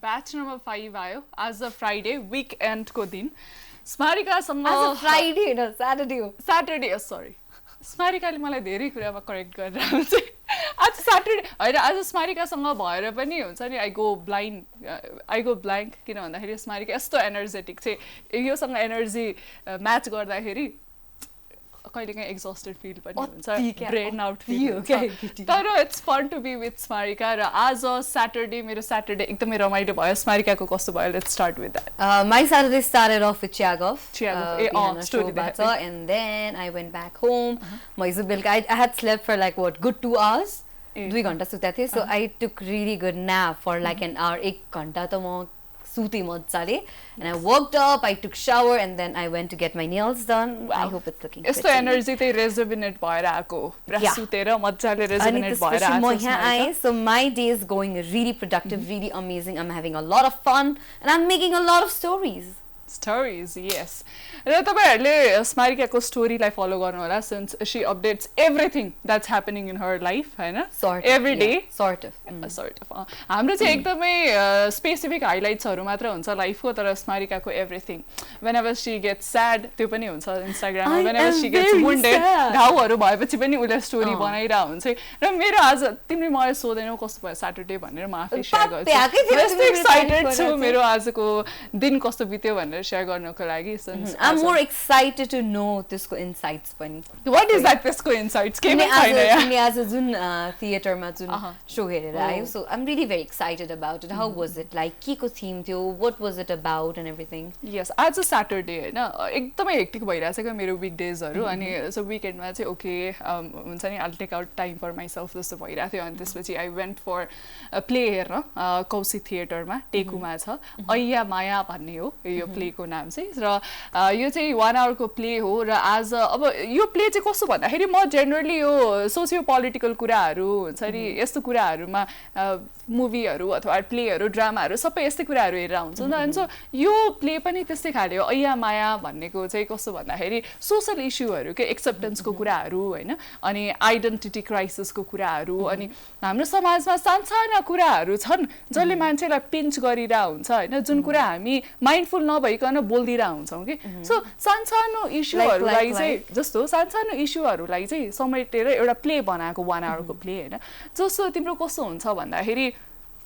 Batch number 5 आयो आज a Friday विकएन्डको दिन स्मारिकासँग आज फ्राइडे हैन स्याटरडे सरी स्मारिकाले मलाई धेरै कुरामा करेक्ट गरेर आउँछ आज स्याटरडे हैन आज स्मारिकासँग भएर पनि हुन्छ नि आई गो ब्ल्याङ्क किन भन्दाखेरि स्मारिका यस्तो एनर्जेटिक चाहिँ योसँग एनर्जी म्याच गर्दाखेरि कहिलेकाहीँ एक्जस्टेड फिल पनि हुन्छ ब्रेन आउट फिल हुन्छ तर it's fun to be with Smarika र आज स्याटरडे मेरो स्याटरडे एकदमै रमाइलो भयो स्मारिकाको कस्तो भयो let's start with that my Saturday started off with Chiagov story and then I went back home my Isabelka I had slept for like what good 2 hours 2 घण्टा सुतेको थिएँ so I took really good nap for like an hour 1 घण्टा त म सुते मजाले and I woke up I took shower and then I went to get my nails done I hope it's looking यस्तो energy चाहिँ रेजुभिनेट भएर आको पुरा सुतेर मजाले रेजुभिनेट भएर आको म यहाँ आएँ so my day is going really productive really amazing I'm having a lot of fun and I'm making a lot of stories yes र तपाईहरुले स्मारिकाको स्टोरीलाई फलो गर्नु होला since she updates everything that's happening in her life हैन every day sort of हाम्रो चाहिँ एकदमै specific हाइलाइट्सहरु मात्र हुन्छ लाइफको तर स्मारिकाको everything whenever she gets sad त्यो पनि हुन्छ इन्स्टाग्राममा व्हेनेभर शी गेट्स वुन्डेड घाउहरु भएपछि पनि उले स्टोरी बनाइरा हुन्छ र मेरो आज तिमीले मलाई सोधेनौ कस्तो भयो स्याटरडे भनेर म आफै शेयर गर्छु यस्तो एक्साइटेड छु मेरो आजको दिन कस्तो बित्यो भनेर शेयर गर्नको लागि since I'm more excited to know त्यसको insights पनि What is that त्यसको insights के पनि छैन यार तिमीले आज जुन थिएटरमा जुन शो हेरेर आयो so I'm really very excited about it how was it like के को थीम थियो what was it about and everything Yes आज स्याटरडे हैन एकदमै हेक्टिक भइराछ के मेरो वीकडेजहरु अनि सो वीकेन्डमा चाहिँ ओके हुन्छ नि I'll take out time for myself जस्तो भइराथ्यो अनि त्यसपछि I went for a play हेर्न कौशी थिएटरमा टेकुमा छ अय्या माया भन्ने हो यो प्लेको नाम चाहिँ र यो चाहिँ 1 आवर को प्ले हो र आज अब यो प्ले चाहिँ कस्तो भन्दाखेरि म जेनरली यो सोसियो पोलिटिकल कुराहरु हुन्छ नि यस्तो कुराहरुमा मुभीहरु अथवा प्लेहरु ड्रामाहरु सबै यस्तै कुराहरु हेरेर हुन्छ नि अनि सो यो प्ले पनि त्यस्तै खाले हो अय्या माया भन्नेको चाहिँ कस्तो भन्दाखेरि सोशल इश्युहरु के एक्सेप्टेन्सको कुराहरु हैन अनि आइडेन्टिटी क्राइसिसको कुराहरु अनि हाम्रो समाजमा सानसाना कुराहरु छन् जसले मान्छेलाई पिन्च गरिरा हुन्छ हैन जुन कुरा हामी माइन्डफुल नभइकन बोल्दिरा हुन्छौं के सो सानसानो इश्युहरुलाई चाहिँ जस्तो सानसानो इश्युहरुलाई चाहिँ समेटेर एउटा प्ले बनाएको 1 आवरको प्ले हैन जस्तो तिम्रो कस्तो हुन्छ भन्दाखेरि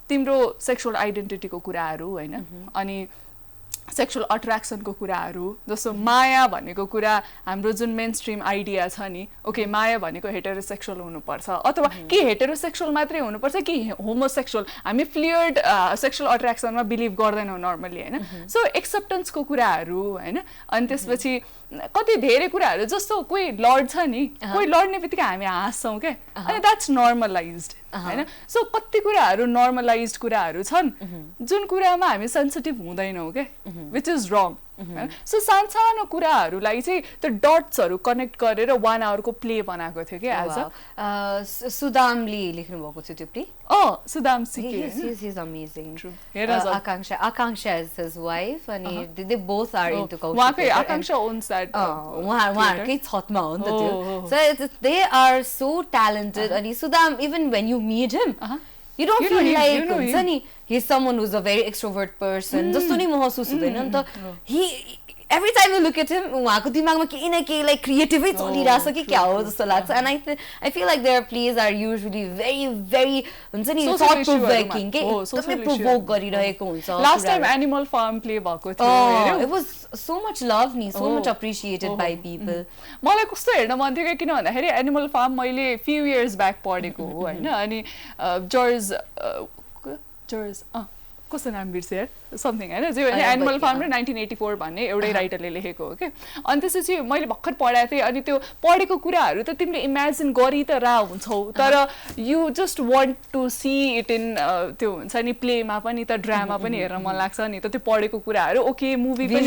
तिम्रो सेक्सुअल आइडेन्टिटीको कुराहरु हैन अनि सेक्सुअल अट्र्याक्सनको कुराहरु जस्तो माया भनेको कुरा हाम्रो जुन मेनस्ट्रीम आइडिया छ नि ओके माया भनेको हेटेरोसेक्सुअल हुनुपर्छ अथवा के हेटेरोसेक्सुअल मात्रै हुनुपर्छ कि होमोसेक्सुअल हामी फ्लुइड सेक्सुअल अट्र्याक्सनमा बिलिभ गर्दैनौ नर्मली हैन सो एक्सेप्टेन्सको कुराहरु हैन अनि त्यसपछि कति धेरै कुराहरु जस्तो कोही लड्छ नि कोही लड्नेबित्तिकै हामी हाँस्छौं के अनि द्याट्स नर्मलाइज्ड हैन सो कति कुराहरु नर्मलाइज्ड कुराहरु छन् जुन कुरामा हामी सेन्सिटिभ हुँदैनौ के व्हिच इज रङ सो सानसानो कुराहरुलाई चाहिँ त्यो डट्सहरु कनेक्ट गरेर 1 आवरको प्ले बनाएको थियो के आज सुदामले लेख्नु भएको थियो त्यो प्ले सुदाम सिके he is amazing Akanksha is his wife and they both are into culture उहाँकै आकांक्षा owns that उहाँहरुकै छतमा हो नि त त्यो so they are so talented and Sudam even when you meet him you don't feel like हुन्छ नि he's someone who's a very extrovert person जस्तो नि महसुस हुँदैन नि त he every time you look at him उहाँको दिमागमा केही न केही लाइक क्रिएटिभै चलिरहेछ कि क्या हो जस्तो लाग्छ and I feel like their plays are usually very हुन्छ नि thought provoking के एकदमै प्रोभोक गरिरहेको हुन्छ last time Animal Farm play भएको थियो it was so much love ni so much appreciated by people मलाई कस्तो हेर्न मन थियो किन भन्दाखेरि Animal Farm मैले few years back पढेको हो हैन अनि जर्ज कस्तो नाम बिर्से समथिङ हैन जे एनिमल फार्म र 1984 भन्ने एउटै राइटरले लेखेको हो के अनि त्यसपछि मैले भर्खर पढाएको थिएँ अनि त्यो पढेको कुराहरु त तिमीले इमेजिन गरि त रा हुन्छौ तर you just want to see it in त्यो हुन्छ नि प्लेमा पनि त ड्रामा पनि हेर्न मन लाग्छ नि त त्यो पढेको कुराहरु ओके मुभी पनि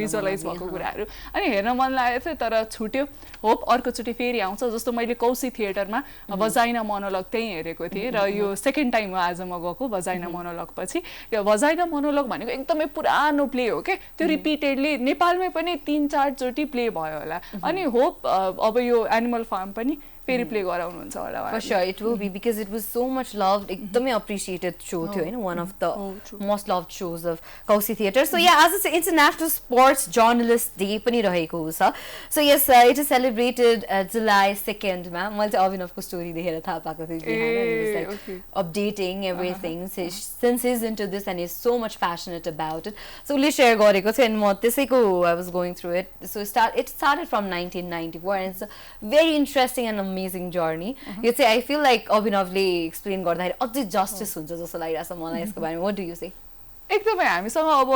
भिजुअलाइज भएको कुराहरु अनि हेर्न मन लागेको थियो तर छुट्यो होप अर्को चोटी फेरि आउँछ जस्तो मैले कौशी थिएटरमा भजाइना मोनोलग त्यही हेरेको थिएँ र यो सेकेन्ड टाइम हो आज म गएको भजाइना मोनोलग पछि यो भजाइना मोनोलग भनेको एकदमै पुरानो प्ले हो के त्यो रिपिटेडली नेपालमै पनि 3-4 चोटी प्ले भयो होला अनि होप अब यो एनिमल फार्म पनि फेरि प्ले गराउनुहुन्छ होला For sure, it will be because it was so much loved. एकदमै appreciated show थियो हैन, one of the most loved shows of Kausi Theatre. So yeah, as it's International Sports Journalist Day पनि रहेको छ. So yes, it is celebrated July 2nd मा. मैले चाहिँ अभिनवको story देखेर थाहा पाएको थिएँ बिहान. He was like updating everything since he's into this and he's so much passionate about it. So उसले share गरेको थियो and म त्यसैको I was going through it. So it started from 1994 and it's a very interesting and amazing journey. You say I feel like अभिनवले explain गर्दाखेरि अझै justice हुन्छ जस्तो लागिरहेछ मलाई यसको बारेमा. What do you say? एकदमै हामीसँग अब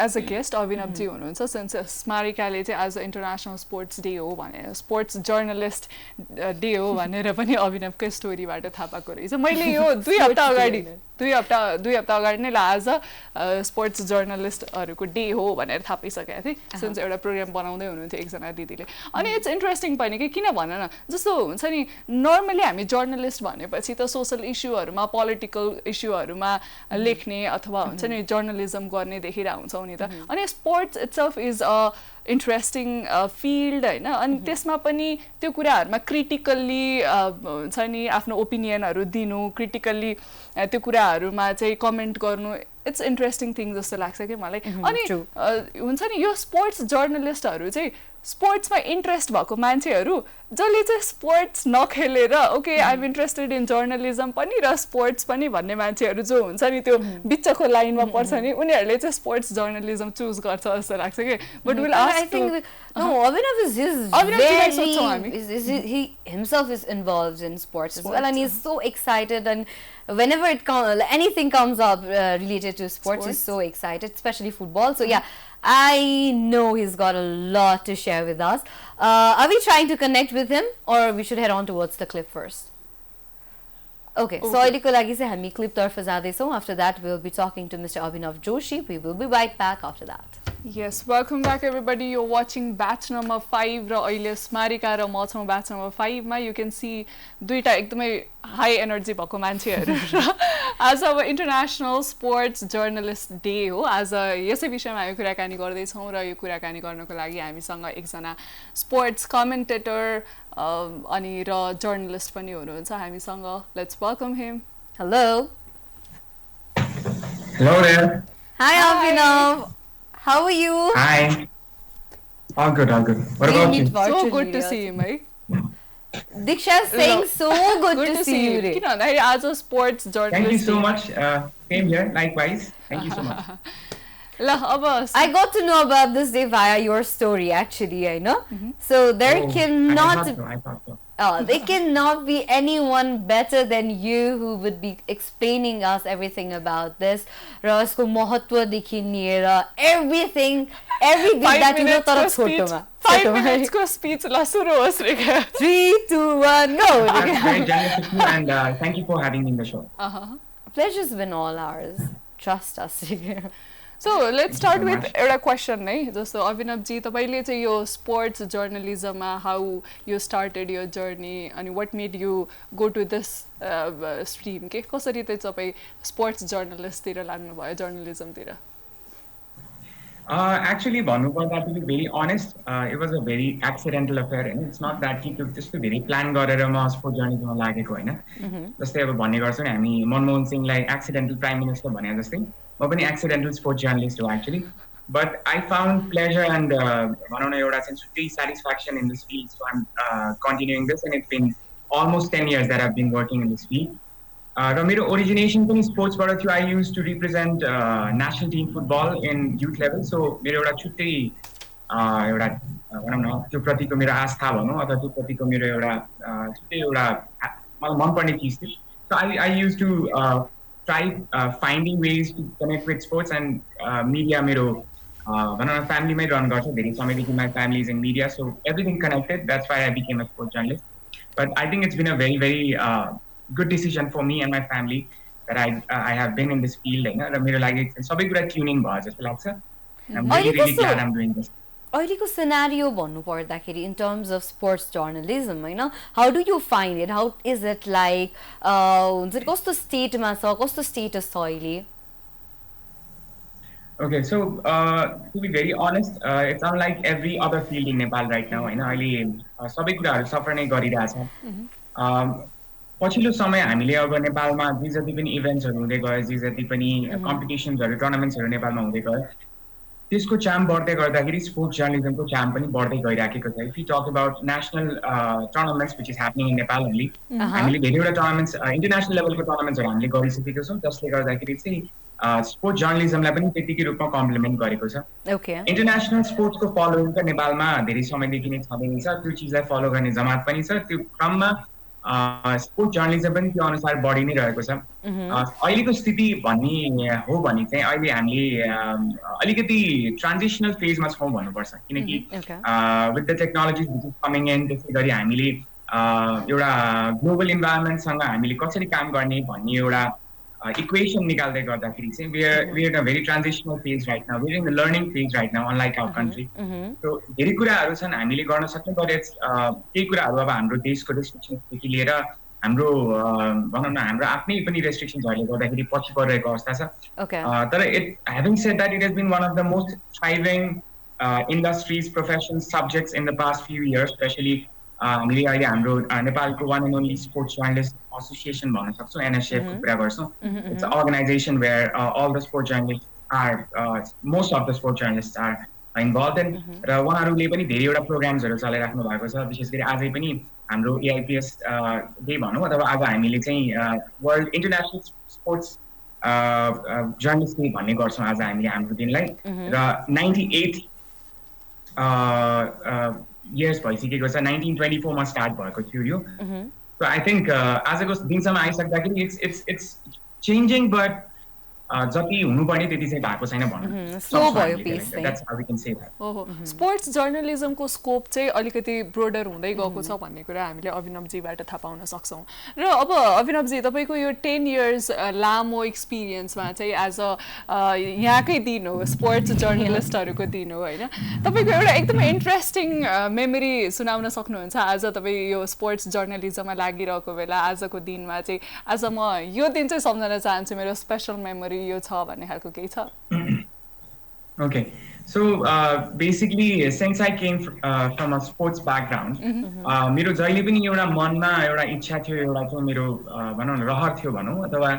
एज अ गेस्ट अभिनवजी हुनुहुन्छ सिन्स स्मारिकाले चाहिँ as a international sports day हो भने स्पोर्ट्स जर्नलिस्ट डे हो भनेर पनि अभिनवकै स्टोरीबाट थाहा पाएको रहेछ मैले यो दुई हप्ता अगाडि नै एज अ स्पोर्ट्स जर्नलिस्टहरूको डे हो भनेर थाहा पाइसकेको थिएँ सिन्स एउटा प्रोग्राम बनाउँदै हुनुहुन्थ्यो एकजना दिदीले अनि इट्स इन्ट्रेस्टिङ पनि कि किन भन न जस्तो हुन्छ नि नर्मली हामी जर्नलिस्ट भनेपछि त सोसल इस्युहरूमा पोलिटिकल इस्युहरूमा लेख्ने अथवा हुन्छ नि जर्नलिजम गर्ने देखिरहेको हुन्छौँ नि त अनि sports itself is a interesting field होइन अनि त्यसमा पनि त्यो कुराहरूमा क्रिटिकल्ली हुन्छ नि आफ्नो ओपिनियनहरू दिनु क्रिटिकल्ली त्यो कुराहरूमा चाहिँ कमेन्ट गर्नु इट्स इन्ट्रेस्टिङ थिङ जस्तो लाग्छ कि मलाई अनि हुन्छ नि यो स्पोर्ट्स जर्नलिस्टहरू चाहिँ स्पोर्ट्समा इन्ट्रेस्ट भएको मान्छेहरू जसले चाहिँ स्पोर्ट्स नखेलेर okay I am interested in journalism पनि र स्पोर्ट्स पनि भन्ने मान्छेहरू जो हुन्छ नि त्यो बिचको लाइनमा पर्छ नि उनीहरूले चाहिँ स्पोर्ट्स जर्नलिजम चुज गर्छ जस्तो लाग्छ कि but will ask he himself is involved in sports as well and he's so excited and whenever anything comes up related to sports he's so excited especially football so yeah I know he's got a lot to share with us. Are we trying to connect with him or we should head on towards the clip first? Okay. So अहिलेको लागि चाहिँ हामी clip तर्फ जाँदैछौँ. After that we'll be talking to Mr. Abhinav Joshi. We will be right back after that. Yes, welcome back everybody. You're watching batch number 5 र अहिले स्मारिका र म छौँ batch number 5 मा. You can see दुईटा एकदमै हाई एनर्जी भएको मान्छेहरू र आज अब इन्टरनेसनल स्पोर्ट्स जर्नलिस्ट डे हो आज यसै विषयमा हामी कुराकानी गर्दैछौँ र यो कुराकानी गर्नको लागि हामीसँग एकजना स्पोर्ट्स कमेन्टेटर अनि र जर्नलिस्ट पनि हुनुहुन्छ हामीसँग. Let's welcome him. Hello. Hello there. Hi Abhinav. How are you? Hi. All good, all good. What about you? So good to see him, right? Diksha is saying so good to see you. किन भन्दाखेरि आज sports journalist Thank you so much. Same here, likewise. Thank you so much. ल अब I got to know about this day via your story actually, I know. So there cannot I thought so. there cannot be anyone better than you who would be explaining us everything about this. र यसको महत्त्वदेखि लिएर everything, every bit that you know तर छोटोमा. 5 minutes को speech ल सुरु होस् रे. 3, 2, 1, go. I'm very jealous of you and thank you for having me in the show. Pleasure's been all ours. Trust us. So let's start with एउटा question नै जस्तो अभिनवजी तपाईँले चाहिँ यो स्पोर्ट्स जर्नलिजममा how you started your journey अनि what made you go to this stream के कसरी चाहिँ तपाईँ स्पोर्ट्स जर्नलिस्टतिर लाग्नुभयो जर्नलिजमतिर? Actually, भन्नुपर्दा to be very honest, it was a very accidental affair and it's not that कि त्यस्तो धेरै प्लान गरेर म स्पोर्ट्स जर्नलिजममा लागेको हैन. जस्तै अब भन्ने गर्छौँ नि हामी मनमोहन सिंहलाई एक्सिडेन्टल प्राइम मिनिस्टर भने जस्तै म पनि एक्सिडेन्टल स्पोर्ट्स जर्नलिस्ट हो actually. But I found pleasure and भनौँ न एउटा चाहिँ छुट्टै satisfaction in this field. So I'm continuing this and it's been almost 10 years that I've been working in this field. र मेरो ओरिजिनेसन पनि स्पोर्ट्सबाट थियो. I use to represent national team football in youth level. So मेरो एउटा छुट्टै एउटा भनौँ न त्यो प्रतिको मेरो आस्था भनौँ अथवा त्यो प्रतिको मेरो एउटा छुट्टै एउटा मलाई मनपर्ने चिज थियो. So I use to try finding ways to connect with sports and media मेरो भनौँ न फ्यामिलीमै रन गर्छ धेरै समयदेखि. My family is in media so everything connected. That's why I became a sports journalist. But I think it's been a very very good decision for me and my family that I have been in this field हैन र मेरो लागि सबै कुरा tuning भयो जस्तो लाग्छ. I'm really glad I'm doing this. अहिलेको सिनारियो भन्नु पर्दाखेरि in terms of sports journalism हैन, how do you find it? How is it like? हुन्छ कस्तो स्टेटमा छ, कस्तो स्टेटस छ अहिले? Okay, so to be very honest, it's unlike every other field in Nepal right now. होइन अहिले सबै कुराहरू सफर नै गरिरहेछ. पछिल्लो समय हामीले अब नेपालमा जे जति पनि इभेन्ट्सहरू हुँदै गयो, जे जति पनि कम्पिटिसन्सहरू टुर्नामेन्ट्सहरू नेपालमा हुँदै गयो, त्यसको चाम बढ्दै गर्दाखेरि स्पोर्ट्स जर्नलिजमको चाम पनि बढ्दै गइराखेको छ. If you talk about national tournaments which is happening in Nepal only, हामीले धेरैवटा टुर्नामेन्ट्स इन्टरनेसनल लेभलको टुर्नामेन्ट्सहरू हामीले गरिसकेको छौँ, जसले गर्दाखेरि चाहिँ स्पोर्ट्स जर्नलिजमलाई पनि त्यतिकै रूपमा कम्प्लिमेन्ट गरेको छ. इन्टरनेसनल स्पोर्ट्सको फलोइङ त नेपालमा धेरै समयदेखि नै छँदै छ. त्यो चिजलाई फलो गर्ने जमात पनि छ. त्यो क्रममा स्पोर्ट्स जर्नलिजम पनि त्यो अनुसार बढी नै रहेको छ. अहिलेको स्थिति भन्ने हो भने चाहिँ अहिले हामीले अलिकति ट्रान्जिसनल फेजमा छौँ भन्नुपर्छ, किनकि with the technology coming in, त्यसै गरी हामीले एउटा ग्लोबल इन्भाइरोमेन्टसँग हामीले कसरी काम गर्ने भन्ने एउटा इक्वेसन निकाल्दै गर्दाखेरि चाहिँ we are in a very transitional phase right now. We're in the learning phase right now, unlike our country. So धेरै कुराहरू छन् हामीले गर्न सक्ने, but केही कुराहरू अब हाम्रो देशको रेस्ट्रिक्सन्सदेखि लिएर हाम्रो भनौँ न हाम्रो आफ्नै पनि रेस्ट्रिक्सन्सहरूले गर्दाखेरि पछि परिरहेको अवस्था छ. तर having said that, it has been one of the most thriving industries, professions, subjects in the past few years, especially हामीले अहिले हाम्रो नेपालको one and only sports journalist association भन्न सक्छौँ, एनएसएफको कुरा गर्छौँ. It's a organization where all the sports journalist are most of the sports journalist are involve in, र उहाँहरूले पनि धेरैवटा प्रोग्राम्सहरू चलाइराख्नु भएको छ. विशेष गरी आजै पनि हाम्रो एआइपिएस डे भनौँ अथवा आज हामीले चाहिँ world international sports journalist day भन्ने गर्छौँ आज हामीले हाम्रो दिनलाई. र 98 years भइसकेको छ. 1924 मा स्टार्ट भएको थियो यो. सो आई थिङ्क आजको दिनसम्म आइसक्दाखेरि इट्स चेन्जिङ, बट जति हुनुपर्ने त्यति चाहिँ भएको छैन भनौँ. स्लो भयो पेस चाहिँ. That's how we can say that. ओहो, स्पोर्ट्स जर्नलिजमको स्कोप चाहिँ अलिकति ब्रोडर हुँदै गएको छ भन्ने कुरा हामीले अभिनवजीबाट थाहा पाउन सक्छौँ. र अब अभिनवजी, तपाईँको यो 10 years लामो एक्सपिरियन्समा चाहिँ एज अ यहाँकै दिन हो, स्पोर्ट्स जर्नलिस्टहरूको दिन हो होइन, तपाईँको एउटा एकदमै इन्ट्रेस्टिङ मेमोरी सुनाउन सक्नुहुन्छ आज तपाईँ यो स्पोर्ट्स जर्नलिजममा लागिरहेको बेला, आजको दिनमा चाहिँ आज म यो दिन चाहिँ सम्झन चाहन्छु, मेरो स्पेसल मेमोरी यो छ भन्ने खालको केही छ? Okay, so basically since I came from a sports background, मेरो जहिले पनि एउटा मनमा एउटा इच्छा थियो, एउटा चाहिँ मेरो भनौँ न रहर थियो भनौँ, अथवा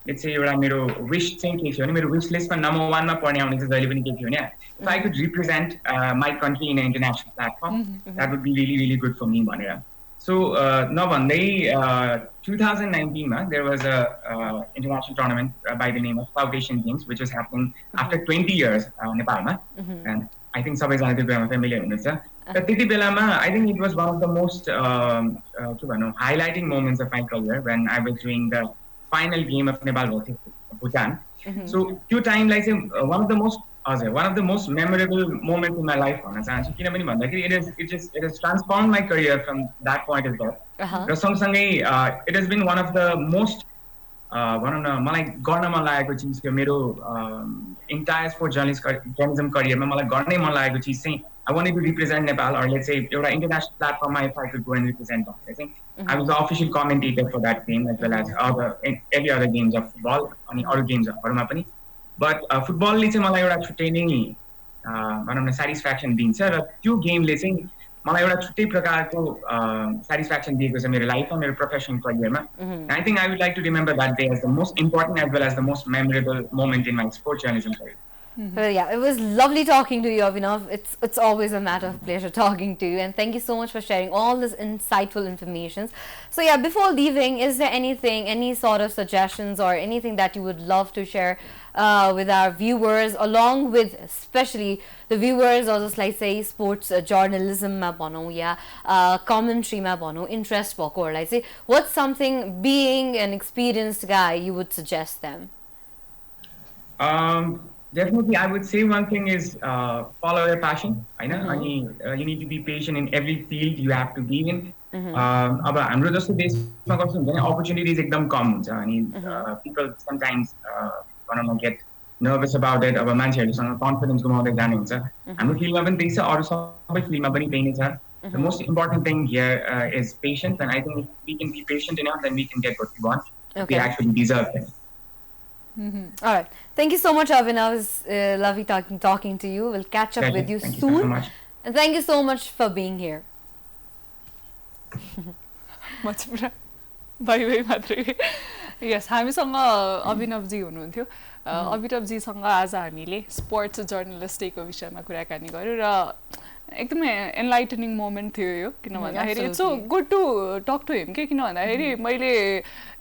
चाहिँ एउटा मेरो विश चाहिँ के थियो भने मेरो विश लिस्टमा नम्बर 1 मा पर्ने आउने चाहिँ जहिले पनि के थियो भने if I could represent my country in an international platform, that would be really really good for me भनेर. So नभन्दै 2019 मा there was a international tournament by the name of South Asian Games, which was happening after 20 years नेपालमा, and I think सबैजना त्यो बेलामा familiar हुनुहुन्छ. र त्यति बेलामा I think it was one of the most के भनौँ highlighting moments of my career when I was doing the final game of Nepal versus Bhutan. So त्यो टाइमलाई चाहिँ one of the most memorable moments in my life भन्न चाहन्छु, किनभने भन्दाखेरि it has transformed my career from that point as well. र सँगसँगै it has been one of the most भनौँ न मलाई गर्न मन लागेको चिज थियो मेरो इन्टायर स्पोर्ट्स जर्नलिजम करियरमा मलाई गर्नै मन लागेको चिज चाहिँ I wanted to represent Nepal, or let's say एउटा international platform if I could go and represent them. I was the official commentator for that game as well as every other games of football अनि अरू गेम्सहरूमा पनि. But फुटबलले चाहिँ मलाई एउटा छुट्टै नै भनौँ न सेटिस्फ्याक्सन दिन्छ, र त्यो गेमले चाहिँ मलाई एउटा छुट्टै प्रकारको सेटिस्फ्याक्सन दिएको छ मेरो लाइफमा, मेरो professional करियरमा. I think I would like to remember that day as the most important as well as the most memorable moment in my sports journalism career. Well, yeah, it was lovely talking to you, Abhinav. It's always a matter of pleasure talking to you, and thank you so much for sharing all this insightful information. So yeah, before leaving, is there any sort of suggestions or anything that you would love to share with our viewers, along with especially the viewers, or just like say sports journalism ma bhanau ya commentary ma bhanau interest bhakoharulai चाहिँ what's something, being an experienced guy, you would suggest them? Definitely, I would say one thing is follow your passion. I know, you need to be patient in every field you have to be in. अब हाम्रो जस्तो देशमा कस्तो हुन्छ भने opportunities एकदम कम हुन्छ अनि people sometimes भनौँ न get nervous about it. अब मान्छेहरूसँग confidence गुमाउँदै जाने हुन्छ. हाम्रो फिल्डमा पनि त्यही छ, अरू सबै फिल्डमा पनि त्यही नै छ. The most important thing here is patience, and I think if we can be patient enough, then we can get what we want. We actually deserve it. All right. Thank you so much, Avinav. It was lovely talking to you. We'll catch up with you Thank soon. you so much. And thank you so much for being here. Bye मात्रै. Yes, हामीसँग अभिनवजी हुनुहुन्थ्यो. अभिनवजीसँग आज हामीले sports journalist डेको विषयमा कुराकानी गर्यौँ र एकदमै एनलाइटनिङ मोमेन्ट थियो यो किन भन्दाखेरि it's so good to talk to him के किन भन्दाखेरि मैले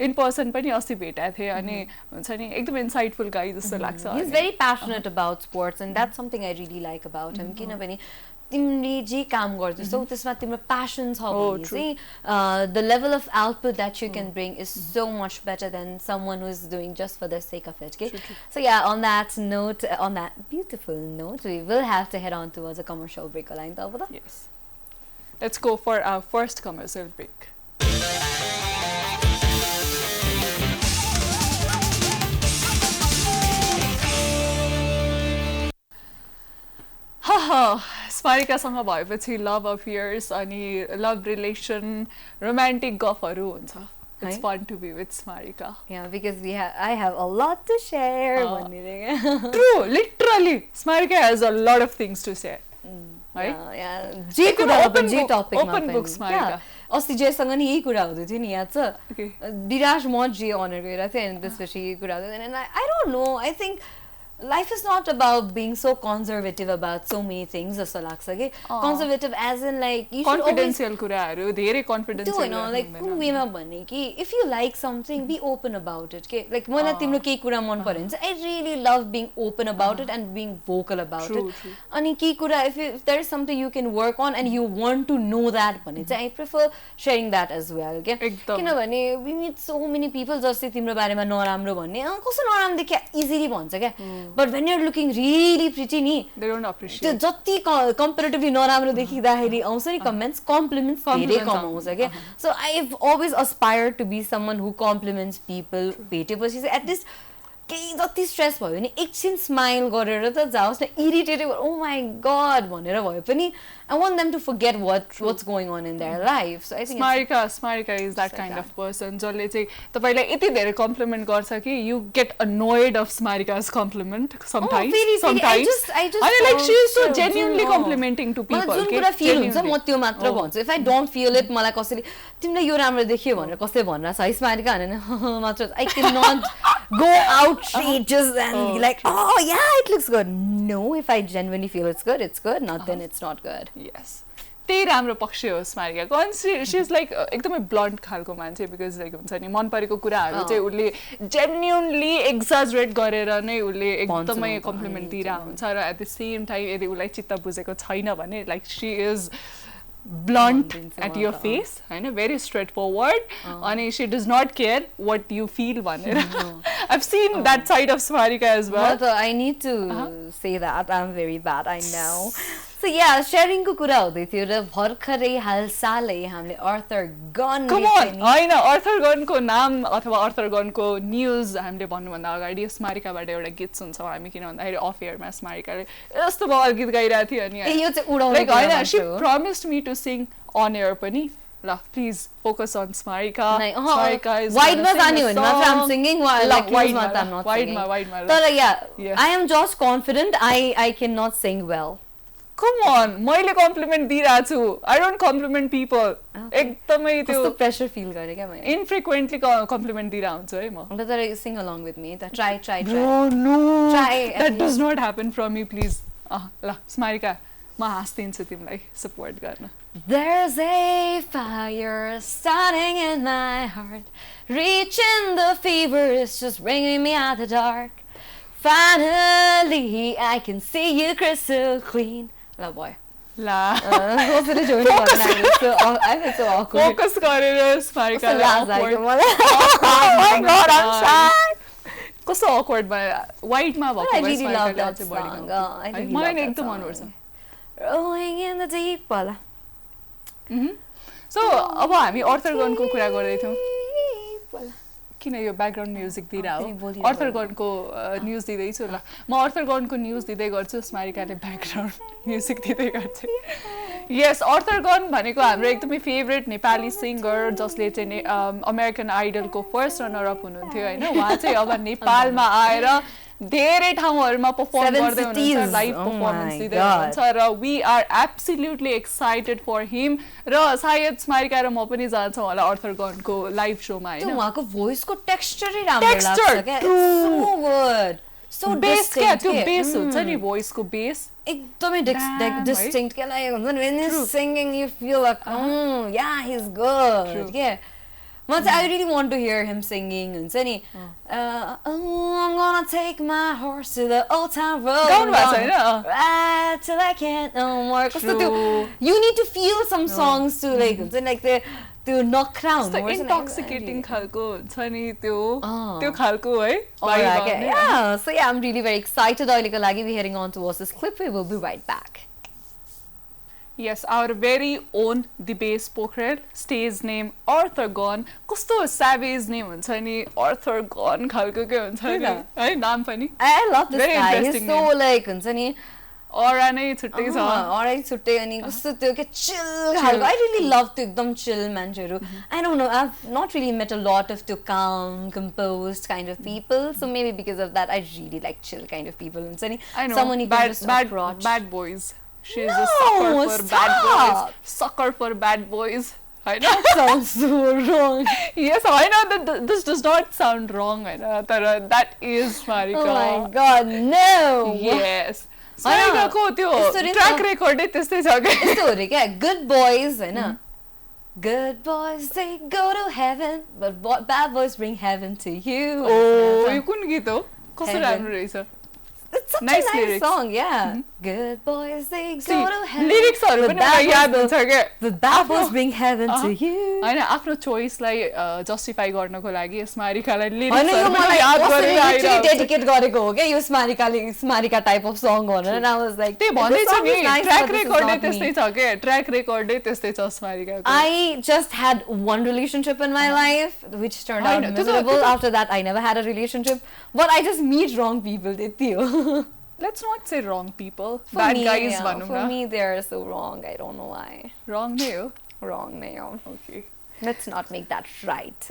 इन पर्सन पनि अस्ति भेटेको थिएँ अनि हुन्छ नि एकदम इन्साइटफुल गाई जस्तो लाग्छ. He is very passionate about sports and that's something I really like about him. किनभने तिमीले जे काम गर्छौ त्यसमा तिम्रो प्यासन छ भने चाहिँ the level of output that you can bring is so much better than someone who is doing just for the sake of it. Okay? So yeah, on that note, on that beautiful note, we will have to head on towards a commercial break. Yes. Let's go for our first commercial break. स्मारिकासँग भएपछि love affairs अनि love relation romantic गफहरू हुन्छ. It's fun to be with Smarika. Yeah, because I have a lot to share. True, literally. Smarika has a lot of things to say. Right? Yeah. जे topic open book Smarika. अस्ति जेसँग नि यही कुरा हुँदै थियो नि याद छ विराज म जे अनर गरेर थिएँ अनि त्यसपछि यही कुरा हुँदै थियो. I don't know, I think life is not about being so conservative about so many things जस्तो लाग्छ के. Conservative as in like you should confidential कुराहरू धेरै confidential you know like कुन वेमा भन्ने कि if you like something be open about it के. Like मलाई तिम्रो केही कुरा मन पर्यो भने चाहिँ I really love being open about it and being vocal about it. अनि केही कुरा if there is something you can work on and you want to know that भने चाहिँ I prefer sharing that as well के. किनभने we meet so many people जस्तै तिम्रो बारेमा नराम्रो भन्ने कस्तो नराम्रो देख्या easily भन्छ क्या. But when you're looking really pretty ni, they don't appreciate. जति comparatively नराम्रो देखिँदाखेरि आउँछ नि comments, compliments धेरै कम आउँछ क्या. So I've always aspired to be someone who compliments people. भेटेपछि चाहिँ at least केही जति स्ट्रेस भयो भने एकछिन स्माइल गरेर त जाओस् न. इरिटेटेड oh my god भनेर भयो पनि I want them to forget what's going on in their life. So I think Smarika is that kind of person. जसले चाहिँ तपाईलाई यति धेरै कम्प्लिमेन्ट गर्छ कि you get annoyed of Smarika's compliment sometimes. I just like she is so genuinely complimenting to people. मलाई जुन कुरा feel हुन्छ म त्यो मात्र भन्छु. If I don't feel it मलाई कसैले तिमीले यो राम्रो देखियो भनेर कसैले भन्न छ है Smarika भनेर मात्र I cannot go outrageous and be like oh yeah it looks good. No, if I genuinely feel it's good. Not then it's not good. Yes. त्यही राम्रो पक्ष हो स्मारिकाको. अनि शी इज लाइक एकदमै ब्लन्ट खालको मान्छे बिकज लाइक हुन्छ नि मन परेको कुराहरू चाहिँ उसले जेन्युनली एक्जाजरेट गरेर नै उसले एकदमै कम्प्लिमेन्ट दिइरहेको हुन्छ र एट द सेम टाइम यदि उसलाई चित्त बुझेको छैन भने like she is blunt at your face, very straightforward, and she does not care what you feel. I've seen that side of Smarika as well. But I need to say that I'm very bad, I know. So yeah, sharing को कुरा हुँदै थियो र भर्खरै हालसालै हामीले Arthur gun Come on, हैन Arthur गनको नाम अथवा आर्थर गनको न्यूज हामीले भन्नुभन्दा अगाडि स्मारिकाबाट एउटा गीत सुन्छौँ हामी किन भन्दाखेरि अफ एयरमा स्मारिकाले यस्तो बवाल गीत गाइरहेको थियो अनि यो चाहिँ उडाउने हैन she promised me to sing on air पनि ल please focus on Smarika. Smarika is wide मा जाने हो नि मात्र I'm singing like wide मा I'm not singing. Wide तर yeah, I am just confident I cannot sing well. Come on, मैले कम्प्लिमेन्ट दिइरहेको छु. I don't compliment people. एकदमै त्यो कस्तो प्रेसर फिल गरे क्या मैले. इनफ्रिक्वेन्टली कम्प्लिमेन्ट दिइरहेको हुन्छु है म. अन्त तर sing along with me. Try. Bro, no. Try. That does not happen from me, please. ल स्मारिका म हाँस्दिन्छु तिमीलाई सपोर्ट गर्न. There's a fire starting in my heart, reaching the fever, it's just bringing me out the dark. Finally, I can see you crystal clean. La boy. La. I feel so awkward. Focus गरेर स्मारिका awkward. Oh my god, I'm shy. कस्तो awkward भयो. White मा भएको भए स्मारिकाले चाहिँ बढी. मलाई नि एकदम मन पर्छ. Rolling in the deep वाला. So अब हामी आर्थर गनको कुरा गर्दै थियौँ. किन यो ब्याकग्राउन्ड म्युजिक दिइरहेको आर्थर गनको न्युज दिँदैछु ल म आर्थर गनको न्युज दिँदै गर्छु स्मारिकाले ब्याकग्राउन्ड म्युजिक दिँदै गर्छु Yes, Arthur Gon भनेको हाम्रो एकदमै फेभरेट नेपाली सिङ्गर जसले चाहिँ अमेरिकन आइडलको फर्स्ट रनर अप हुनुहुन्थ्यो हैन उहाँ चाहिँ अब नेपालमा आएर धेरै ठाउँहरुमा परफर्म गर्दै हुनुहुन्छ लाइभ परफर्मेन्स दिँदै हुनुहुन्छ र we are absolutely excited for him र सायद स्मारिका र म पनि जान्छौँ होला आर्थर गनको लाइभ शोमा हैन उहाँको भोइसको टेक्स्चरै राम्रो लाग्छ के सो गुड सो बेस के त्यो बेस हुन्छ नि भोइसको बेस एकदमै डिस्टिंक्ट के लागेको हुन्छ नि when he's singing you feel like yeah he's good के म चाहिँ I really want to hear him singing हुन्छ नि I'm gonna take my horse to the old town road गाउनु भएको छैन right till I can't no more कस्तो त्यो you need to feel some songs to like हुन्छ नि like त्यो नखरा हुनु intoxicating खालको हुन्छ नि त्यो खालको है yeah so yeah I'm really very excited अहिलेको लागि we heading on to watch this clip we will be right back. Yes, our very own the bass Pokhrel, stage name Arthur Gon. कस्तो savage name हुन्छ नि Arthur Gon खालको के हुन्छ नि है नाम पनि I love this guy he's so like हुन्छ नि अरा नै छुट्टै छ अरा छुट्टै अनि कस्तो त्यो के chill खालको I really love त्यो एकदम chill मान्छेहरु I don't know I've not really met a lot of त्यो calm composed kind of people so maybe because of that I really like chill kind of people हुन्छ नि someone you can just approach bad boys she's a sucker for bad boys I know that sounds so wrong yes I know that this does not sound wrong I know that is Smarika oh my god no yes Smarika को त्यो track रेकर्डै त्यस्तै छ के यस्तो हो रे के good boys हैन good boys they go to heaven but bad boys bring heaven to you oh यो कुन गीत हो कस्तो राम्रो रहेछ It's such a nice song, yeah. Good boys, they go to heaven. Lyrics are पनि याद हुन्छ के The bad boys bring heaven to you. हैन आफ्नो चोइसलाई जस्टिफाई गर्नको लागि स्मारिकालाई लिरिक्सहरु पनि याद गरेर आइरहेको डेडिकेट गरेको हो के यो स्मारिका टाइप अफ सङ भनेर and I was like त्यही भन्दै छ नि ट्र्याक रेकर्डै त्यस्तै छ के ट्र्याक रेकर्डै त्यस्तै छ स्मारिकाको I just had one relationship in my life which turned out miserable. After that I never had a relationship but I just meet wrong people त्यति हो Let's not say wrong people. Bad guys भनौँ न. For me they are so wrong. I don't know why. Wrong नै हो. Wrong नै हो. Okay. Let's not make that right.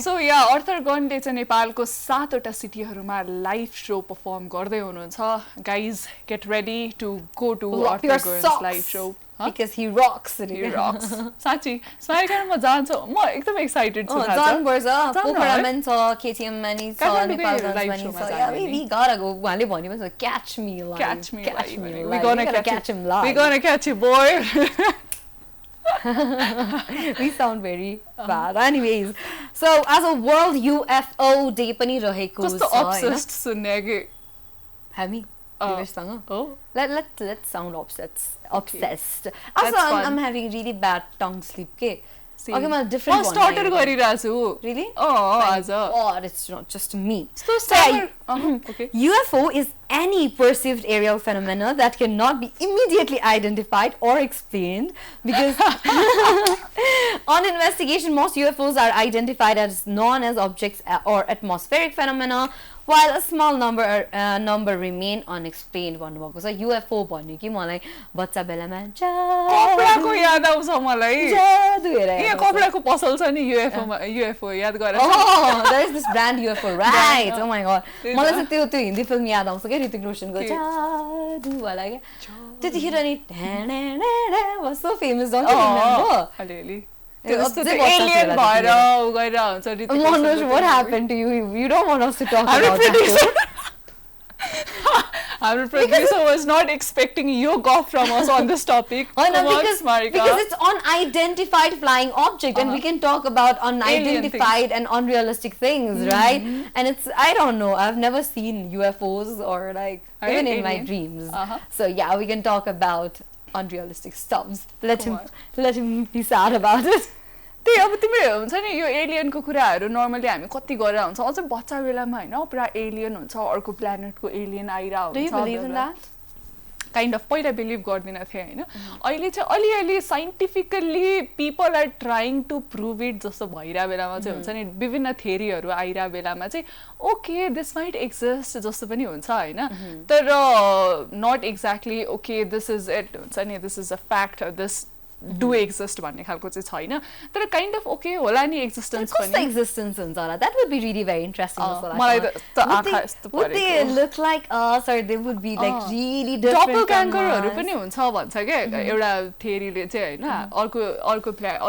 So yeah, Arthur Gonले चाहिँ नेपालको 7 वटा सिटीहरुमा लाइभ शो परफर्म गर्दै हुनुहुन्छ. Guys, get ready to go to Arthur Gon's live show. Because he rocks. He rocks. साच्चै स्मारिका म जान्छु. म एकदम एक्साइटेड छु थाहा छ. जानुपर्छ. पोखरामा नि छ, KTM मा नि छ, नेपालगञ्जमा नि छ. Yeah, we gotta go. उहाँले भन्यो भने catch me live. Catch me live. We gonna catch him live. We gonna catch you, boy. We sound very bad. Anyways, so as a World UFO Day पनि रहेको छ. कस्तो obsessed सुन्ने के हामी Oh. Let's sound obsessed. Also, I'm having really bad tongue sleep. Okay, I'm a different one. Starter गरिरहेको छु. Really? Oh, as a God, it's not just me. So okay. UFO is any perceived aerial phenomena that cannot be immediately identified or explained because on investigation, most UFOs are identified as known as objects or atmospheric phenomena. While a small number remain unexplained भन्नुभएको छ UFO भन्यो कि मलाई बच्चा बेलामा कपडाको याद आउँछ मलाई जादु हेरेर यहाँ कपडाको पसल छ नि UFO याद गरेर there is this brand UFO right oh my god मलाई चाहिँ त्यो हिन्दी फिल्म याद आउँछ के ऋतिक रोशनको जादु वाला के त्यतिखेर नि was so famous don't you remember अलिअलि alien भएर उ गएर हुन्छ Hrithik Manoj what happened to you you don't want us to talk about that our producer was not expecting you go from us on this topic. Oh no, because it's unidentified flying object and we can talk about unidentified and unrealistic things, right? And it's I don't know, I've never seen UFOs or like even in my dreams. So yeah, we can talk about unrealistic stuffs. Let him be sad about it. त्यही अब तिमी हुन्छ नि यो एलियनको कुराहरु normally हामी कति गरेर हुन्छ अझ बच्चा बेलामा हैन पुरा एलियन हुन्छ अर्को प्लेनेटको एलियन आइरा हुन्छ Do you believe in that? Kind of पहिला बिलिभ गर्दिनँ थिएँ होइन अहिले चाहिँ अलिअलि scientifically people are trying to prove it जस्तो भइरहेको बेलामा चाहिँ हुन्छ नि विभिन्न थ्योरीहरू आइरहेको बेलामा चाहिँ ओके दिस माइट एक्जिस्ट जस्तो पनि हुन्छ होइन तर not exactly okay this is it हुन्छ नि this is a fact this do exist भन्ने खालको चाहिँ छैन तर काइन्ड अफ ओके होला नि एक्जिस्टेन्स पनि कस्तो एक्जिस्टेन्स हुन्छ होला that would be really very interesting मलाई त आँखा यस्तो would they look like us or they would be like really different डबलगैंगरहरू पनि हुन्छ भन्छ के एउटा थ्योरीले चाहिँ हैन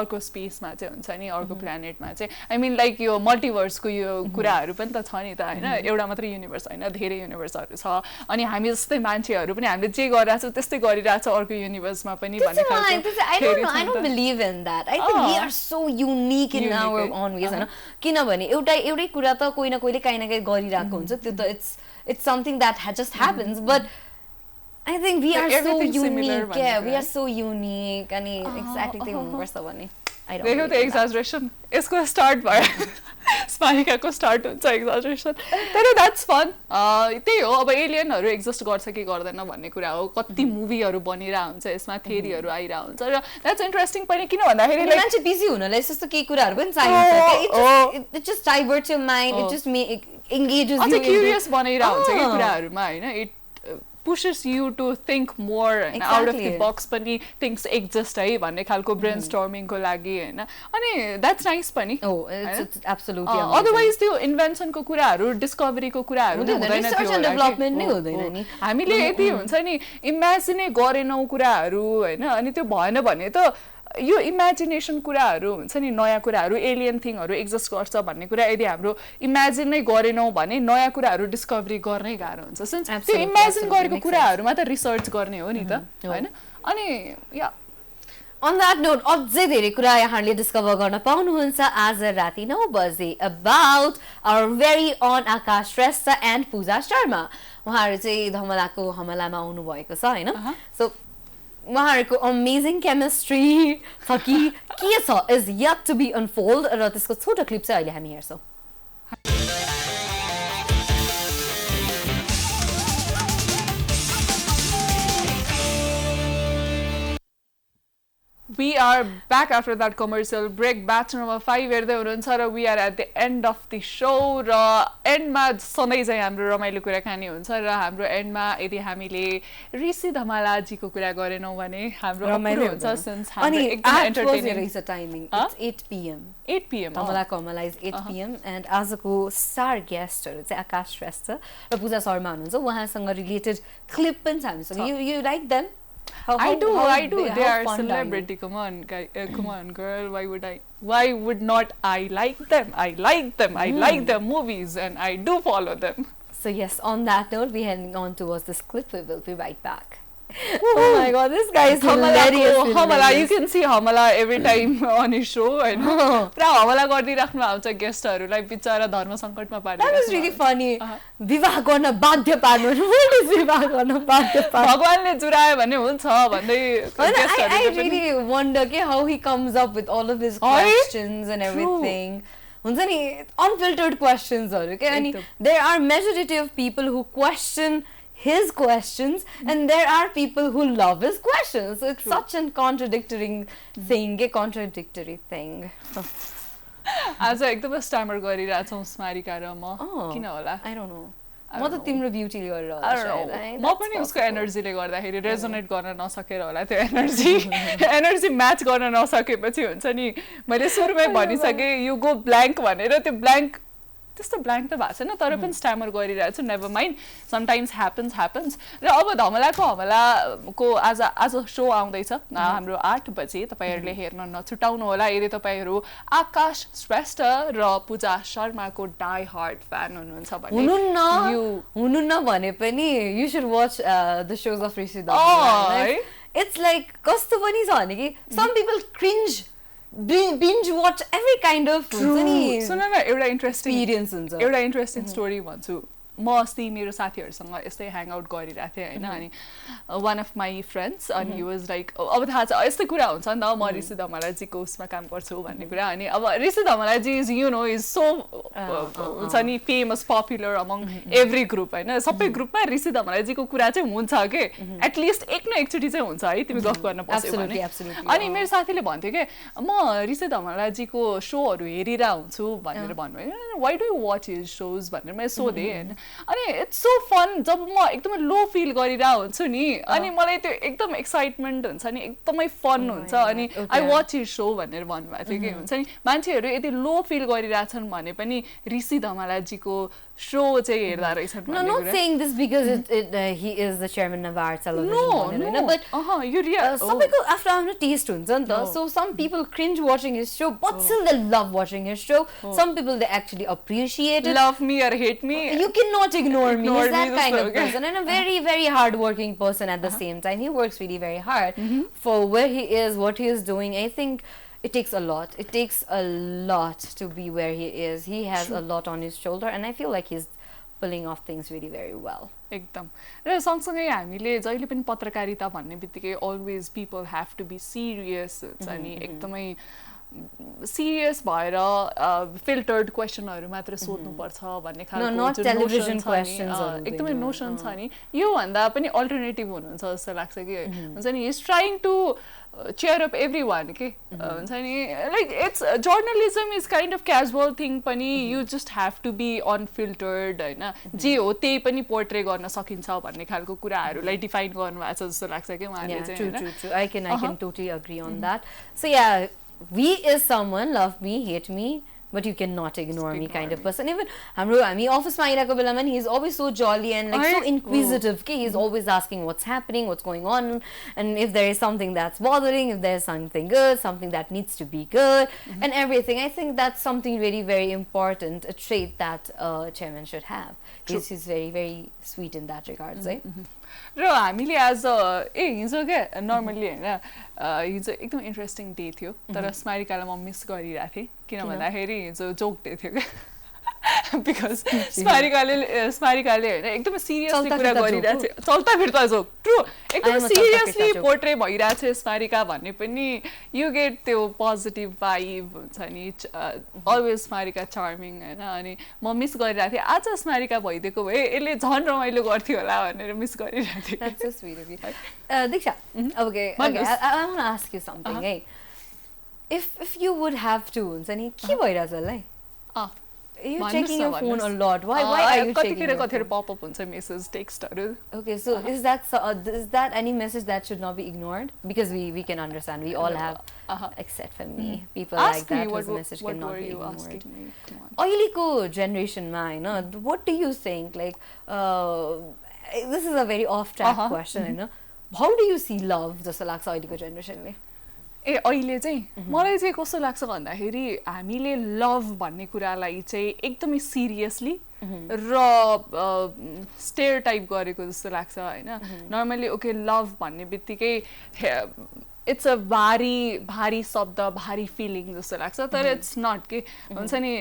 अर्को स्पेसमा चाहिँ हुन्छ नि अर्को प्लेनेटमा चाहिँ आई मिन लाइक यो मल्टिभर्सको यो कुराहरू पनि त छ नि त हैन एउटा मात्र युनिभर्स हैन धेरै युनिभर्सहरू छ अनि हामी जस्तै मान्छेहरू पनि हामीले जे गरिरहेको छौं त्यस्तै गरिरहेको छ अर्को युनिभर्समा पनि भन्ने खालको I don't believe in that. I think we are so unique in our own ways. किनभने एउटै कुरा त कोही न कोहीले काहीँ न काहीँ गरिरहेको हुन्छ त्यो त it's something that just happens but I think we are so unique. Yeah, we are so unique. अनि exactly त्यही हुनुपर्छ भन्ने I don't देखो त एक्जाजरेसन यसको स्टार्ट भयो स्मारिकाको स्टार्ट हुन्छ एक्जाजरेसन तर द्याट्स फन त्यही हो अब एलियनहरू एक्जिस्ट गर्छ कि गर्दैन भन्ने कुरा हो कति मुभीहरू बनिरहेको हुन्छ यसमा थ्योरीहरू आइरहेको हुन्छ र द्याट्स इन्ट्रेस्टिङ पनि किन भन्दाखेरि मान्छे बिजी हुनलाई यस्तो केही कुराहरू पनि चाहिन्छ it just diverts your mind it just engages you curious बनाइरहेको हुन्छ कि कुराहरूमा हैन it pushes you to think more and out of the box पनि things exist है भन्ने खालको brainstorming को लागि हैन अनि that's nice पनि it's absolutely otherwise त्यो इन्भेन्सन को कुराहरू डिस्कभरी को कुराहरू हुँदैन थियो रिसर्च एन्ड डेभलपमेन्ट नै हुँदैन नि हामीले यति हुन्छ नि इमेजिनै गरेनौ कुराहरू हैन अनि त्यो भएन भने त यो इमेजिनेसन कुराहरू हुन्छ नि नयाँ कुराहरू एलियन थिङहरू एक्जिस्ट गर्छ भन्ने कुरा यदि हाम्रो इमेजिन नै गरेनौं भने नयाँ कुराहरू डिस्कभरी गर्नै गाह्रो हुन्छ सिन्स त्यो इमेजिन गरेको कुराहरूमा त रिसर्च गर्ने हो नि त हैन अनि या On that note, अझै धेरै कुरा यहाँले डिस्कभर गर्न पाउनुहुन्छ आज राति 9 बजे about our very own Akash Shrestha and पूजा शर्मा उहाँहरु चाहिँ धमलाको हमलामा आउनु भएको छ हैन सो उहाँहरुको अमेजिङ केमिस्ट्री छ कि के छ is yet to be unfold र त्यसको छोटो क्लिप चाहिँ अहिले हामी हेर्छौं We are back after that commercial break. Batch number 5 हेर्दै हुनुहुन्छ र we are at the end of the show र एन्डमा सधैँ चाहिँ हाम्रो रमाइलो कुरा खानी हुन्छ र हाम्रो एन्डमा यदि हामीले ऋषि धमालाजीको कुरा गरेनौं भने हाम्रो रमाइलो हुन्छ सिन्स हाम्रो एकदम एन्टरटेनिङ रहेछ timing it's 8 pm 8 pm Dhamala Kamala is 8 pm and आजको स्टार गेस्टहरु चाहिँ आकाश श्रेष्ठ र पूजा शर्मा हुनुहुन्छ उहाँसँग रिलेटेड क्लिप पनि छ हामीसँग you like them I do. They are celebrity. Come on, come on, girl. Why would not I like them? I like them. I like their movies, and I do follow them. So yes, on that note, we're heading on towards this clip. We will be right back. Oh my God, this guy is hilarious. Hamala, you can see Hamala every time on his show. I know. Pra Hamala गरिराख्नु आउँछ गेस्टहरुलाई बिचारा धर्म संकटमा पारेर. That was really funny. विवाह गर्न बाध्य पार्नु. What is विवाह गर्न बाध्य पार्नु? भगवानले जुरायो भने हुन्छ भन्दै I really wonder how he comes up with all of his questions and everything. हुन्छ नि unfiltered questions हरु के अनि there are majority of people who question his questions and there are people who love his questions so it's such a contradictory thing आज एकदम स्ट्यामर गरिरहेछौं स्मारिका र म किन होला I don't know म त तिम्रो ब्युटीले गरेर होला म पनि उसको एनर्जीले गर्दाखेरि रेजोनेट गर्न नसकेर होला त्यो एनर्जी म्याच गर्न नसकेपछि हुन्छ नि मैले सुरुमै भनिसके यु गो ब्ल्याङ्क भनेर त्यो ब्ल्याङ्क त्यस्तो ब्ल्याङ्क त भएको छैन तर पनि स्ट्यामर गरिरहेछु नेभर माइन्ड समटाइम्स ह्यापन्स र अब धमलाको हमलाको आज शो आउँदैछ हाम्रो 8 बजे तपाईहरुले हेर्न नछुटाउनु होला यदि तपाईहरु आकाश श्रेष्ठ र पूजा शर्माको डाई हार्ड फ्यान हुनुहुन्छ भने हुनुहुन्न भने पनि you should watch the shows of Rishi Dhamala it's like कस्तो पनि छ भने कि some people cringe binge watch every kind of सुन न एउटा इन्ट्रेस्टिङ experience हुन्छ एउटा इन्ट्रेस्टिङ स्टोरी भन्छु म अस्ति मेरो साथीहरूसँग यस्तै ह्याङ आउट गरिरहेको थिएँ होइन अनि वान अफ माई फ्रेन्ड्स अनि हि वाज लाइक अब थाहा छ यस्तै कुरा हुन्छ नि त म ऋषि धमलाजीको उसमा काम गर्छु भन्ने कुरा अनि अब ऋषि धमलाजी is you know is so हुन्छ नि famous popular among every group होइन सबै ग्रुपमा ऋषि धमलाजीको कुरा चाहिँ हुन्छ कि एटलिस्ट एक न एकचोटि चाहिँ हुन्छ है तिमी गफ गर्न पस्यौ भने अनि मेरो साथीले भन्थ्यो कि म ऋषि धमलाजीको सोहरू हेरिरहेको हुन्छु भनेर भन्नुभयो वाइ डु यु वाच हिज सोज भनेर मैले सोधेँ होइन अनि इट्स सो फन जब म एकदमै लो फिल गरिरहेको हुन्छु नि अनि मलाई त्यो एकदम एक्साइटमेन्ट हुन्छ नि एकदमै फन हुन्छ अनि आई वाच हिज सो भनेर भन्नुभएको थियो कि हुन्छ नि मान्छेहरू यदि लो फिल गरिरहेछन् भने पनि ऋषि धमलाजीको show चाहिँ हेर्दा रहेछ No, not saying this because he is the chairman of our television no, but सबैको आफ्नो आफ्नो taste हुन्छ नि त so some people cringe watching his show but still they love watching his show some people they actually appreciate it love me or hate me you cannot ignore me he's that kind of person and a very very hard working person at the same time he works really very hard for where he is what he is doing I think it takes a lot. It takes a lot to be where he is. He has a lot on his shoulder and I feel like he's pulling off things really very well. एकदम र सँगसँगै हामीले जहिले पनि पत्रकारिता भन्ने बित्तिकै always people have to be serious हुन्छ नि एकदमै सिरियस भएर फिल्टर्ड क्वेसनहरू मात्र सोध्नुपर्छ भन्ने खालको एकदमै नोसन छ नि योभन्दा पनि अल्टरनेटिभ हुनुहुन्छ जस्तो लाग्छ कि हुन्छ नि is trying to cheer up everyone के हुन्छ नि like it's journalism is kind of casual thing पनि you just have to be unfiltered हैन जे हो त्यही पनि पोर्ट्रे गर्न सकिन्छ भन्ने खालको कुराहरूलाई डिफाइन गर्नुभएको छ जस्तो लाग्छ के उहाँले चाहिँ true I can totally agree on that so yeah we is someone love me hate me but you cannot ignore me kind of person even हामी office मा आइराको बेलामा he is always so jolly and like so inquisitive he is always asking what's happening what's going on and if there is something that's bothering if there is something good something that needs to be good and everything I think that's something very very important a trait that chairman should have he's very very sweet in that regards र हामीले आज हिजो क्या normally होइन हिजो एकदम interesting day थियो तर स्मारिकालाई म मिस गरिरहेको थिएँ किन भन्दाखेरि हिजो जोक डे थियो क्या बिकज स्मारिकाले होइन एकदमै सिरियसली कुरा गरिरहेको थियो चल्ता फिर्ता जोक ट्रु एकदमै सिरियसली पोर्ट्रे भइरहेको छ स्मारिका भन्ने पनि यु गेट त्यो पोजिटिभ भाइब हुन्छ नि अलवेज स्मारिका चार्मिङ होइन अनि म मिस गरिरहेको थिएँ आज स्मारिका भइदिएको भए यसले झन् रमाइलो गर्थ्यो होला भनेर मिस गरिरहेको थिएँ Diksha, okay, I want to ask you something hey if you would have to हुन्छ नि के भइरहेछ होला You're checking your phone a lot. Why are you checking your phone? Pop-up huncha message, text. Okay, so is that any message that should not be ignored? Because we can understand. We all have, except for me, people Ask like that me, whose message cannot be ignored. Asking me? Come on. Oiliko generation ma, you know, what do you think? Like, this is a very off-track question, you know. How do you see love, जस्तो लाग्छ अहिलेको जेनेरेसनले? अहिले चाहिँ मलाई चाहिँ कस्तो लाग्छ भन्दाखेरि हामीले लभ भन्ने कुरालाई चाहिँ एकदमै सिरियसली र स्टेरियोटाइप गरेको जस्तो लाग्छ हैन नर्मली ओके लभ भन्ने बित्तिकै इट्स अ भारी शब्द भारी फिलिङ जस्तो लाग्छ तर इट्स नट के हुन्छ नि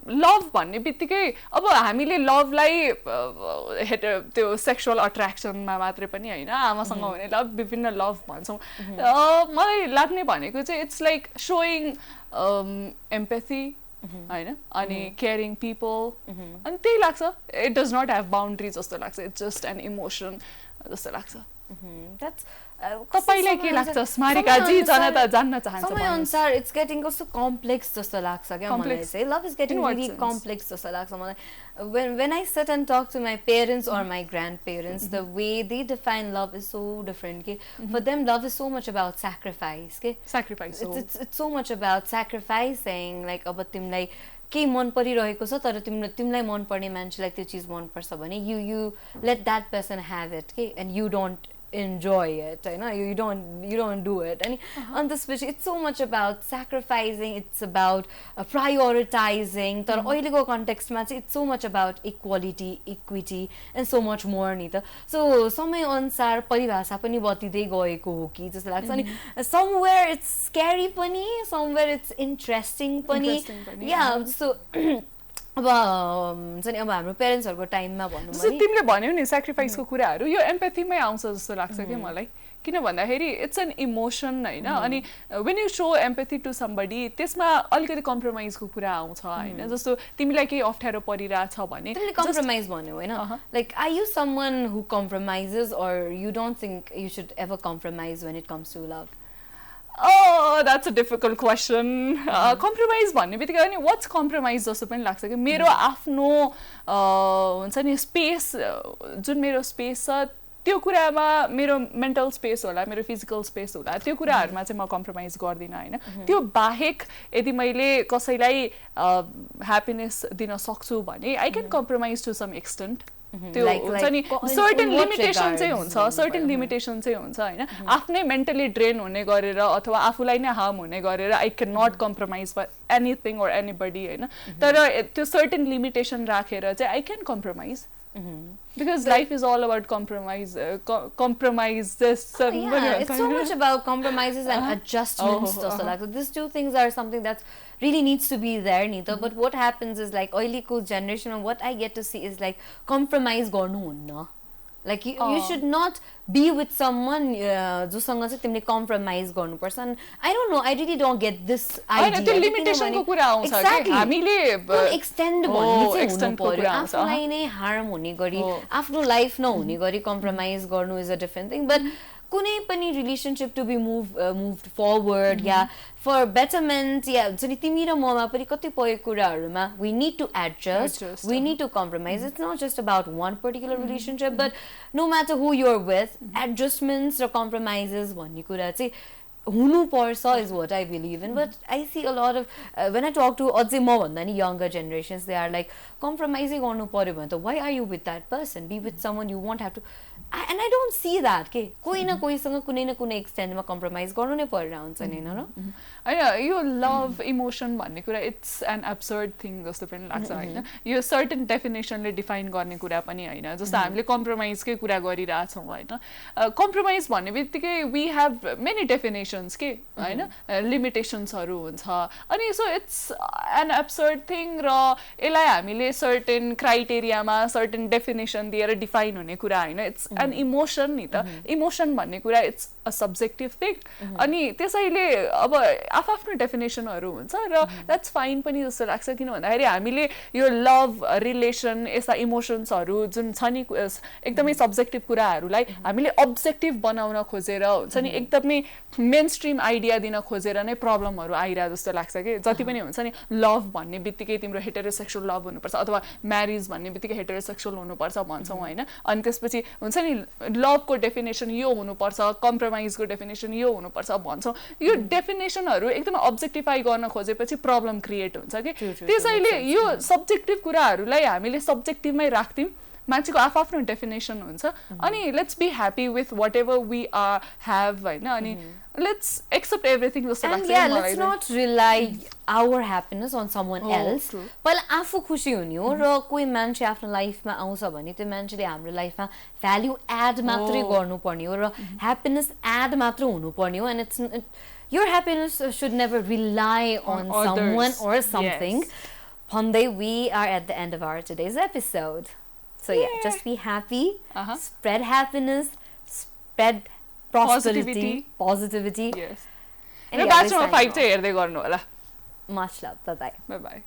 लभ भन्ने बित्तिकै अब हामीले लभलाई त्यो सेक्सुअल अट्र्याक्सनमा मात्रै पनि होइन आमासँग भने लभ विभिन्न लभ भन्छौँ मलाई लाग्ने भनेको चाहिँ इट्स लाइक सोइङ एम्पैथी होइन अनि केयरिङ पिपल अनि त्यही लाग्छ it does not have boundary जस्तो लाग्छ इट्स जस्ट एन इमोसन जस्तो लाग्छ तपाईलाई के लाग्छ स्मारिकाजी जनता जान्न चाहन्छ समय अनुसार इट्स गेटिङ कस्तो कम्प्लेक्स जस्तो लाग्छ क्या मलाई चाहिँ love is getting really complex जस्तो लाग्छ मलाई when I sit and talk to my parents or my grandparents the way they define love is so different ke for them love is so much about sacrifice ke it's so much about sacrificing like अब तिमीलाई के मन परिरहेको छ तर तिमीलाई मन पर्ने मान्छेलाई त्यो चीज मन पर्छ भने you let that person have it के and you don't enjoy it you don't do it and on this which it's so much about sacrificing it's about prioritizing तर अहिलेको context मा चाहिँ it's so much about equality equity and so much more नि त so समय अनुसार परिभाषा पनि बदलिँदै गएको हो कि जस्तो लाग्छ अनि somewhere it's scary पनि somewhere it's interesting पनि yeah so अब हुन्छ नि अब हाम्रो पेरेन्ट्सहरुको टाइममा भन्नु भने तिमीले भन्यौ नि स्याक्रिफाइसको कुराहरु यो एम्पैथीमै आउँछ जस्तो लाग्छ के मलाई किन भन्दाखेरि इट्स एन इमोसन हैन अनि when you show empathy to somebody त्यसमा अलिकति कम्प्रोमाइजको कुरा आउँछ हैन जस्तो तिमीलाई केही अप्ठ्यारो परिरहेछ भने तिमीले कम्प्रोमाइज भन्यौ हैन like are you someone who compromises or you don't think you should ever compromise when it comes to love Oh, that's a difficult question. Compromise भन्ने बित्तिकै अनि what's compromise जस्तो पनि लाग्छ कि मेरो आफ्नो हुन्छ नि स्पेस जुन मेरो स्पेस छ त्यो कुरामा मेरो मेन्टल स्पेस होला मेरो फिजिकल स्पेस होला त्यो कुराहरुमा चाहिँ म कम्प्रोमाइज गर्दिन हैन त्यो बाहेक यदि मैले कसैलाई ह्याप्पिनेस दिन सक्छु भने I can compromise to some extent त्यो हुन्छ नि सर्टेन लिमिटेसन चाहिँ हुन्छ सर्टेन लिमिटेसन चाहिँ हुन्छ हैन आफ्नै मेन्टली ड्रेन हुने गरेर अथवा आफुलाई नै हार्म हुने गरेर I can not compromise for anything or anybody हैन तर त्यो सर्टेन लिमिटेसन राखेर चाहिँ I can compromise because life is all about compromises. It's so much about compromises and adjustments. So these two things are something that really needs to be there, Nita. But what happens is like oily cool generation, and what I get to see is like compromise garnu hunna. Like you should not be with someone जोसँग चाहिँ तिमीले compromise गर्नुपर्छ. I don't know, I really don't get this idea. त्यो limitation को कुरा आउँछ के हामीले एक्सटेन्ड भन्ने चाहिँ हुनु पर्यो आफुलाई नै हार्म हुने गरी आफ्नो लाइफ नहुने गरी कम्प्रोमाइज गर्नु is a different thing but कुनै पनि relationship to be moved forward या फर बेटरमेन्ट या हुन्छ नि तिमी र ममा पनि कतिपय कुराहरुमा we need to adjust, we need to compromise. It's not just about one particular relationship but no matter who you're with, adjustments र compromises भन्ने कुरा चाहिँ हुनु पर्छ is what I believe in. But I see a lot of when I talk to अझै म भन्दा नि younger generations, they are like compromise गर्नु पर्यो भने त why are you with that person? Be with someone you won't have to. And I don't see that के कोही न कोहीसँग कुनै न कुनै एक्सटेन्डमा कम्प्रोमाइज गर्नु नै परिरहेको हुन्छ नि हैन र हैन यो लभ इमोसन भन्ने कुरा इट्स एन एब्सर्ड थिङ जस्तो पनि लाग्छ हैन यो सर्टेन डेफिनेसनले डिफाइन गर्ने कुरा पनि हैन जस्तो हामीले कम्प्रोमाइजकै कुरा गरिरहेछौँ हैन कम्प्रोमाइज भन्ने बित्तिकै वी हेभ मेनी डेफिनेसन्स के हैन लिमिटेसन्सहरू हुन्छ अनि so it's an absurd thing र यसलाई हामीले सर्टेन क्राइटेरियामा सर्टेन डेफिनेसन दिएर डिफाइन हुने कुरा हैन इट्स एन इमोसन नि त इमोसन भन्ने कुरा इट्स अ सब्जेक्टिभ थिङ अनि त्यसैले अब आफ्नो डेफिनेसनहरू हुन्छ र द्याट्स फाइन पनि जस्तो लाग्छ किन भन्दाखेरि हामीले यो लभ रिलेसन यस्ता इमोसन्सहरू जुन छ नि एकदमै सब्जेक्टिभ कुराहरूलाई हामीले अब्जेक्टिभ बनाउन खोजेर हुन्छ नि एकदमै मेन स्ट्रिम आइडिया दिन खोजेर नै प्रब्लमहरू आइरहेको जस्तो लाग्छ कि जति पनि हुन्छ नि लभ भन्ने बित्तिकै तिम्रो हेटेरोसेक्सुअल लभ हुनुपर्छ अथवा म्यारिज भन्ने बित्तिकै हेटेरोसेक्सुअल हुनुपर्छ भन्छौँ होइन अनि त्यसपछि हुन्छ नि लभको डेफिनेसन यो हुनुपर्छ कम्प्रोमाइजको डेफिनेसन यो हुनुपर्छ भन्छौँ यो डेफिनेसनहरू एकदमै अब्जेक्टिफाई गर्न खोजेपछि प्रब्लम क्रिएट हुन्छ कि त्यसैले यो सब्जेक्टिभ कुराहरूलाई हामीले सब्जेक्टिभमै राख्थ्यौँ मान्छेको आफ्नो डेफिनेसन हुन्छ अनि let's be happy with whatever we are have होइन अनि let's accept everything जस्तो लाग्छ and yeah let's not rely our happiness on someone else पहिला आफू खुसी हुने हो र कोही मान्छे आफ्नो लाइफमा आउँछ भने त्यो मान्छेले हाम्रो लाइफमा भ्याल्यु एड मात्रै गर्नुपर्ने हो र ह्याप्पिनेस एड मात्र हुनुपर्ने हो and it's your happiness should never rely on someone or something भन्दै we are at the end of our today's episode so yeah just be happy spread happiness spread positivity yes and Bachelor 5 चाहिँ हेर्दै गर्नु होला much love bye bye